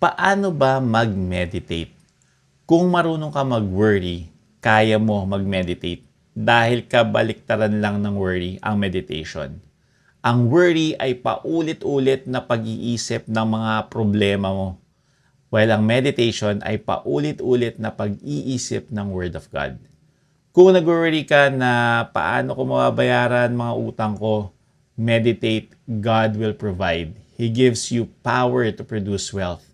Paano ba mag-meditate? Kung marunong ka mag-worry, kaya mo mag-meditate dahil kabaliktaran lang ng worry ang meditation. Ang worry ay paulit-ulit na pag-iisip ng mga problema mo, while ang meditation ay paulit-ulit na pag-iisip ng Word of God. Kung nag-worry ka na paano ko mababayaran mga utang ko, meditate, God will provide. He gives you power to produce wealth.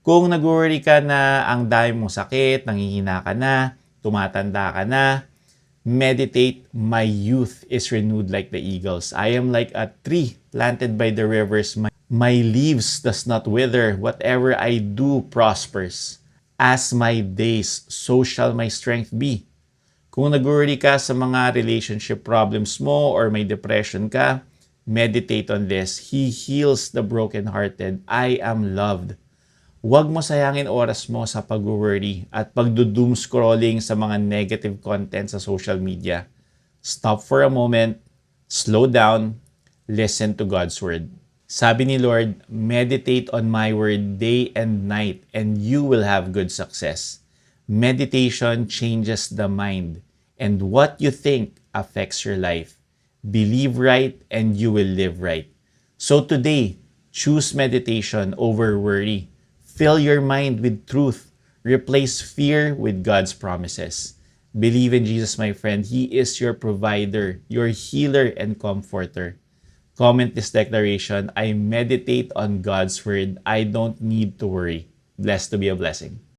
Kung nag-worry ka na ang dami mong sakit, nanghihina ka na, tumatanda ka na, meditate, my youth is renewed like the eagles. I am like a tree planted by the rivers. My leaves does not wither. Whatever I do prospers. As my days, so shall my strength be. Kung nag-worry ka sa mga relationship problems mo or may depression ka, meditate on this. He heals the brokenhearted. I am loved. Huwag mo sayangin oras mo sa pag-worry at pag-doom scrolling sa mga negative content sa social media. Stop for a moment, slow down, listen to God's Word. Sabi ni Lord, meditate on my word day and night and you will have good success. Meditation changes the mind and what you think affects your life. Believe right and you will live right. So today, choose meditation over worry. Fill your mind with truth. Replace fear with God's promises. Believe in Jesus, my friend. He is your provider, your healer and comforter. Comment this declaration. I meditate on God's word. I don't need to worry. Blessed to be a blessing.